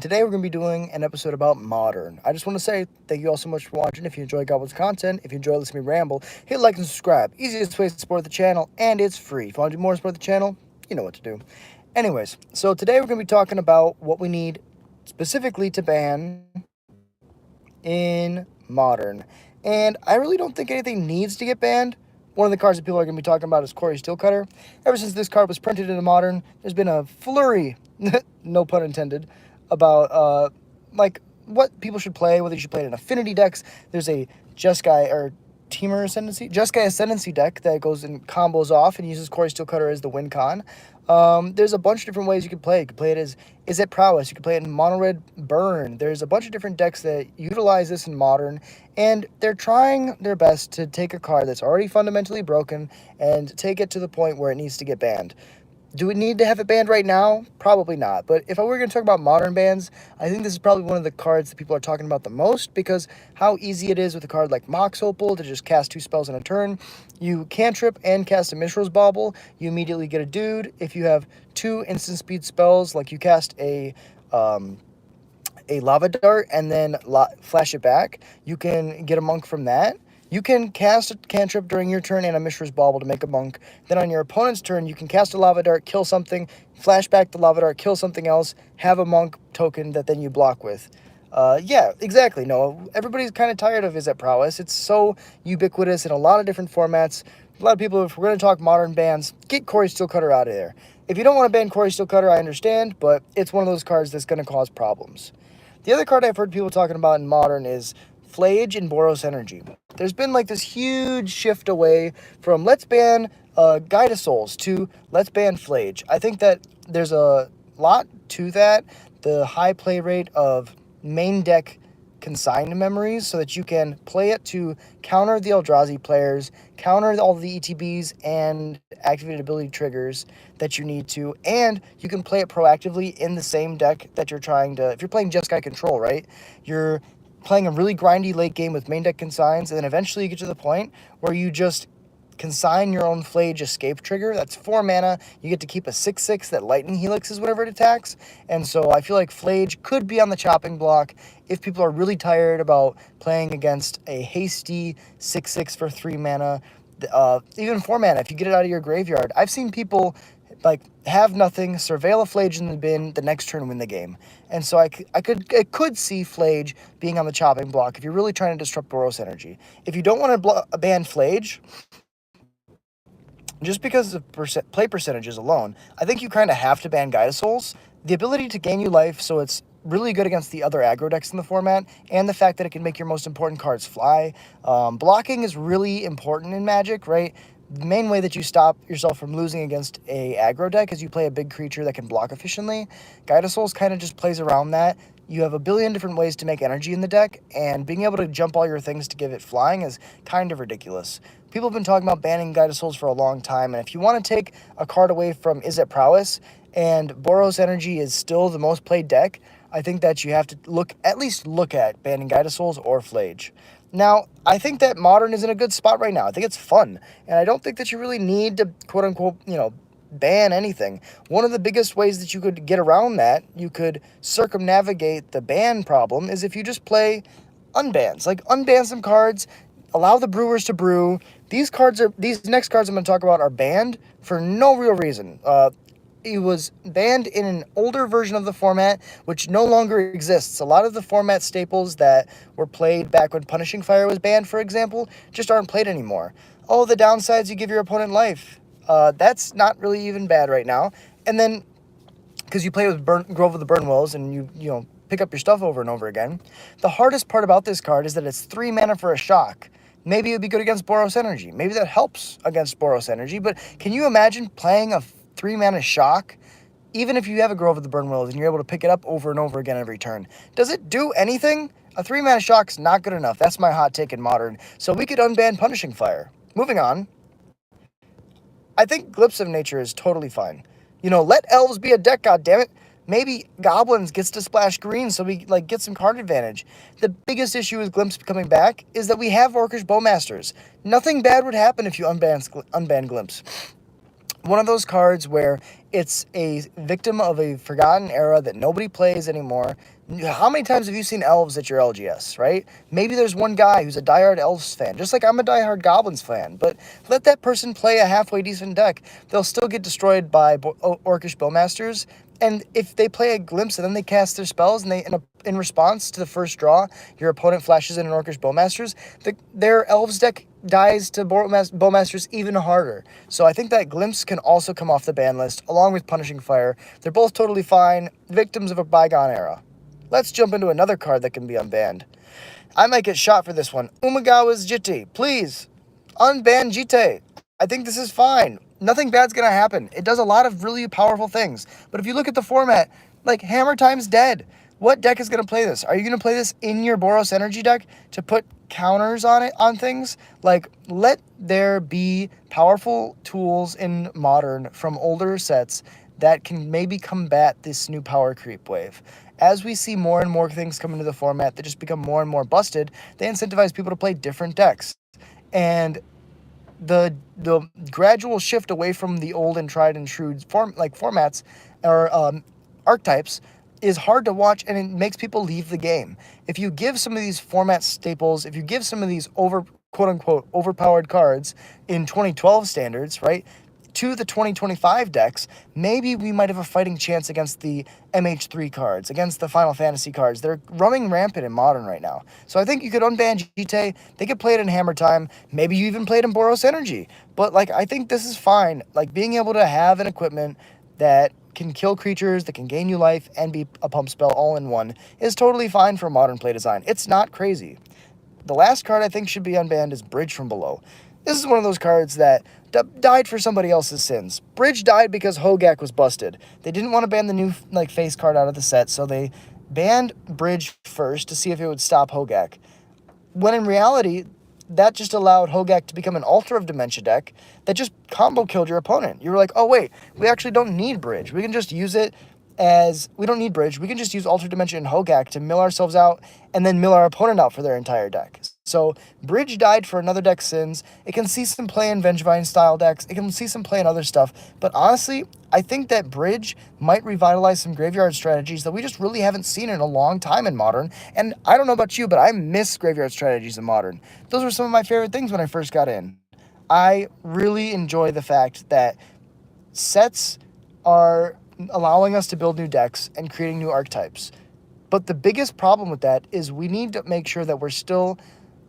today we're going to be doing an episode about Modern. I just want to say thank you all so much for watching. If you enjoy Goblin's content, if you enjoy listening to me ramble, hit like and subscribe. Easiest way to support the channel, and it's free. If you want to do more to support the channel, you know what to do. Anyways, so today we're going to be talking about what we need specifically to ban in Modern. And I really don't think anything needs to get banned. One of the cards that people are going to be talking about is Corey Steelcutter. Ever since this card was printed into Modern, there's been a flurry, no pun intended, about like what people should play, whether you should play it in affinity decks. There's a Jeskai or Teamer Ascendancy, Jeskai Ascendancy deck that goes and combos off and uses Corey Steelcutter as the win con. There's a bunch of different ways you could play it. You could play it as Is It Prowess. You could play it in Mono Red Burn. There's a bunch of different decks that utilize this in Modern, and they're trying their best to take a card that's already fundamentally broken and take it to the point where it needs to get banned. Do we need to have it banned right now? Probably not. But if I were going to talk about Modern bans, I think this is probably one of the cards that people are talking about the most, because how easy it is with a card like Mox Opal to just cast 2 spells in a turn. You cantrip and cast a Mishra's Bauble, you immediately get a dude. If you have 2 instant speed spells, like you cast a Lava Dart and then flash it back, you can get a monk from that. You can cast a cantrip during your turn and a Mishra's Bauble to make a monk. Then on your opponent's turn, you can cast a Lava Dart, kill something, flash back the Lava Dart, kill something else, have a monk token that then you block with. Yeah, exactly. No, everybody's kind of tired of Is It Prowess. It's so ubiquitous in a lot of different formats. A lot of people, if we're going to talk Modern bans, get Corey Steelcutter out of there. If you don't want to ban Corey Steelcutter, I understand, but it's one of those cards that's going to cause problems. The other card I've heard people talking about in Modern is Flage and Boros Energy. There's been like this huge shift away from let's ban Guide of Souls to let's ban Flage. I think that there's a lot to that. The high play rate of main deck consigned memories, so that you can play it to counter the Eldrazi players, counter all the ETBs and activated ability triggers that you need to, and you can play it proactively in the same deck that you're trying to. If you're playing Jeskai Control, right, you're playing a really grindy late game with main deck consigns, and then eventually you get to the point where you just consign your own Flage escape trigger. That's 4 mana. You get to keep a 6/6 that lightning helixes whenever it attacks. And so I feel like Flage could be on the chopping block if people are really tired about playing against a hasty 6/6 for 3 mana, even 4 mana if you get it out of your graveyard. I've seen people like have nothing, surveil a Flage in the bin, the next turn win the game. And so I could see Flage being on the chopping block if you're really trying to disrupt Boros Energy. If you don't want to ban Flage, just because of play percentages alone, I think you kind of have to ban Guide of Souls. The ability to gain you life, so it's really good against the other aggro decks in the format, and the fact that it can make your most important cards fly. Blocking is really important in Magic, right? The main way that you stop yourself from losing against a aggro deck is you play a big creature that can block efficiently. Guide of Souls kind of just plays around that. You have a billion different ways to make energy in the deck, and being able to jump all your things to give it flying is kind of ridiculous. People have been talking about banning Guide of Souls for a long time, and if you want to take a card away from Is It Prowess, and Boros Energy is still the most played deck, I think that you have to at least look at banning Guide of Souls or Flage. Now, I think that Modern is in a good spot right now. I think it's fun, and I don't think that you really need to, quote-unquote, ban anything. One of the biggest ways that you could get around that, you could circumnavigate the ban problem, is if you just play UnBans. Like, unban some cards, allow the brewers to brew. These next cards I'm going to talk about are banned for no real reason. It was banned in an older version of the format, which no longer exists. A lot of the format staples that were played back when Punishing Fire was banned, for example, just aren't played anymore. Oh, the downsides, you give your opponent life. That's not really even bad right now. And then, because you play with Grove of the Burnwillows and you pick up your stuff over and over again, the hardest part about this card is that it's 3 mana for a shock. Maybe it would be good against Boros Energy. Maybe that helps against Boros Energy, but can you imagine playing a 3 mana shock, even if you have a Grove of the Burnwillows and you're able to pick it up over and over again every turn? Does it do anything? A 3 mana shock's not good enough. That's my hot take in Modern. So we could unban Punishing Fire. Moving on. I think Glimpse of Nature is totally fine. Let elves be a deck, goddammit. Maybe Goblins gets to splash green so we get some card advantage. The biggest issue with Glimpse coming back is that we have Orcish Bowmasters. Nothing bad would happen if you unban Glimpse. One of those cards where It's a victim of a forgotten era that nobody plays anymore. How many times have you seen elves at your LGS, right? Maybe there's one guy who's a diehard elves fan, just like I'm a diehard goblins fan, but let that person play a halfway decent deck. They'll still get destroyed by orcish bowmasters, and if they play a glimpse and then they cast their spells and in response to the first draw, your opponent flashes in an orcish bowmasters, their elves deck dies to bowmasters even harder. So I think that glimpse can also come off the ban list along with punishing fire. They're both totally fine, victims of a bygone era. Let's jump into another card that can be unbanned. I might get shot for this one. Umagawa's Jiti. Please, unban Jite. I think this is fine. Nothing bad's going to happen. It does a lot of really powerful things. But if you look at the format, like Hammer Time's dead. What deck is going to play this? Are you going to play this in your Boros Energy deck to put counters on things? Like, let there be powerful tools in Modern from older sets that can maybe combat this new power creep wave. As we see more and more things come into the format that just become more and more busted, they incentivize people to play different decks. And the gradual shift away from the old and tried and true formats or archetypes is hard to watch, and it makes people leave the game. If you give some of these format staples, if you give some of these quote-unquote overpowered cards in 2012 standards, right, to the 2025 decks, maybe we might have a fighting chance against the MH3 cards, against the Final Fantasy cards. They're running rampant in Modern right now. So I think you could unban Jite. They could play it in Hammer Time. Maybe you even play it in Boros Energy. But, like, I think this is fine. Like, being able to have an equipment that can kill creatures, that can gain new life, and be a pump spell all in one is totally fine for Modern play design. It's not crazy. The last card I think should be unbanned is Bridge from Below. This is one of those cards that died for somebody else's sins. Bridge died because Hogak was busted. They didn't want to ban the new face card out of the set, so they banned Bridge first to see if it would stop Hogak. When in reality, that just allowed Hogak to become an Altar of Dementia deck that just combo killed your opponent. You were like, oh wait, we actually don't need Bridge. We can just use it as, we don't need Bridge. We can just use Altar of Dementia and Hogak to mill ourselves out and then mill our opponent out for their entire deck. So Bridge died for another deck's sins. It can see some play in Vengevine style decks. It can see some play in other stuff. But honestly, I think that Bridge might revitalize some graveyard strategies that we just really haven't seen in a long time in Modern. And I don't know about you, but I miss graveyard strategies in Modern. Those were some of my favorite things when I first got in. I really enjoy the fact that sets are allowing us to build new decks and creating new archetypes. But the biggest problem with that is we need to make sure that we're still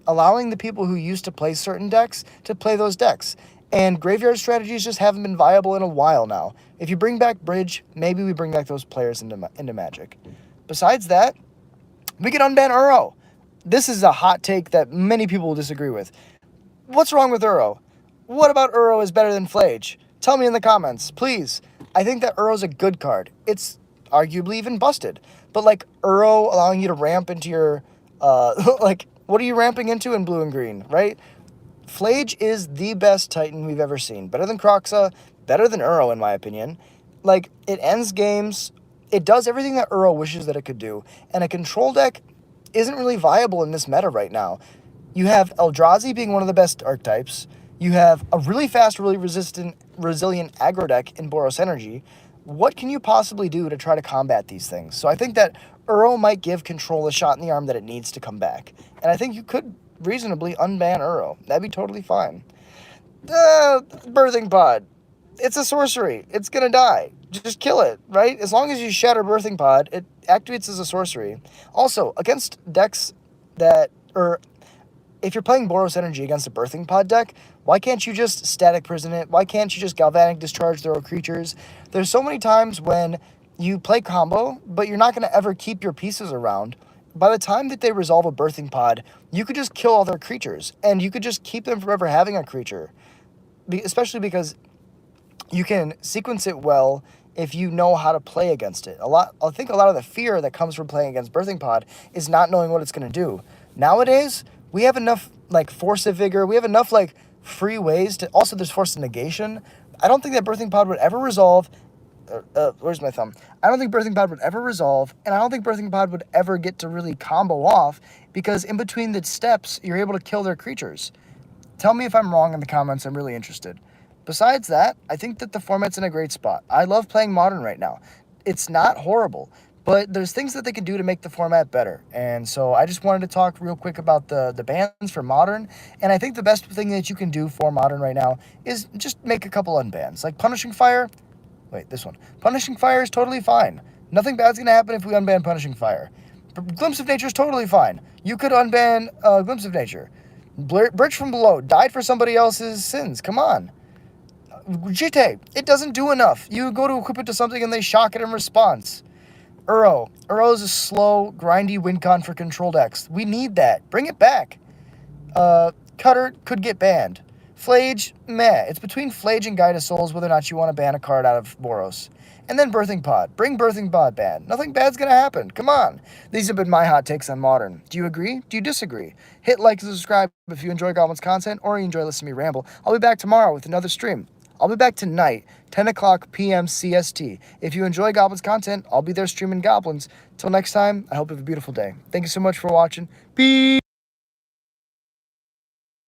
allowing the people who used to play certain decks to play those decks. And graveyard strategies just haven't been viable in a while now. If you bring back Bridge, maybe we bring back those players into Magic. Besides that, we can unban Uro. This is a hot take that many people will disagree with. What's wrong with Uro? What about Uro is better than Flage? Tell me in the comments, please. I think that Uro's a good card. It's arguably even busted. But like Uro allowing you to ramp into your, like, what are you ramping into in blue and green, right? Flage is the best Titan we've ever seen. Better than Kroxa, better than Uro in my opinion. Like, it ends games. It does everything that Uro wishes that it could do. And a control deck isn't really viable in this meta right now. You have Eldrazi being one of the best archetypes. You have a really fast, really resilient aggro deck in Boros Energy. What can you possibly do to try to combat these things? So I think that Uro might give control a shot in the arm that it needs to come back. And I think you could reasonably unban Uro. That'd be totally fine. Birthing Pod. It's a sorcery. It's going to die. Just kill it, right? As long as you shatter Birthing Pod, it activates as a sorcery. Also, against decks that, or if you're playing Boros Energy against a Birthing Pod deck, why can't you just Static Prison it? Why can't you just Galvanic Discharge their creatures? There's so many times when you play combo, but you're not going to ever keep your pieces around. By the time that they resolve a Birthing Pod, you could just kill all their creatures, and you could just keep them from ever having a creature. Especially because you can sequence it well if you know how to play against it. I think a lot of the fear that comes from playing against Birthing Pod is not knowing what it's going to do. Nowadays, we have enough, like, Force of Vigor. We have enough, like, free ways to... Also, there's Force of Negation. I don't think that Birthing Pod would ever resolve... where's my thumb? I don't think Birthing Pod would ever resolve, and I don't think Birthing Pod would ever get to really combo off, because in between the steps, you're able to kill their creatures. Tell me if I'm wrong in the comments. I'm really interested. Besides that, I think that the format's in a great spot. I love playing Modern right now. It's not horrible, but there's things that they can do to make the format better. And so I just wanted to talk real quick about the bans for Modern. And I think the best thing that you can do for Modern right now is just make a couple unbans. Like Punishing Fire. Wait, this one. Punishing Fire is totally fine. Nothing bad's going to happen if we unban Punishing Fire. Glimpse of Nature is totally fine. You could unban Glimpse of Nature. Bridge from Below died for somebody else's sins. Come on. Jite, it doesn't do enough. You go to equip it to something and they shock it in response. Uro is a slow, grindy win con for control decks. We need that. Bring it back. Cutter could get banned. Flage, meh. It's between Flage and Guide of Souls whether or not you want to ban a card out of Boros. And then Birthing Pod. Bring Birthing Pod ban. Nothing bad's going to happen. Come on. These have been my hot takes on Modern. Do you agree? Do you disagree? Hit like and subscribe if you enjoy Goblins content or you enjoy listening to me ramble. I'll be back tomorrow with another stream. I'll be back tonight, 10 o'clock p.m. CST. If you enjoy Goblins content, I'll be there streaming Goblins. Till next time, I hope you have a beautiful day. Thank you so much for watching. Peace!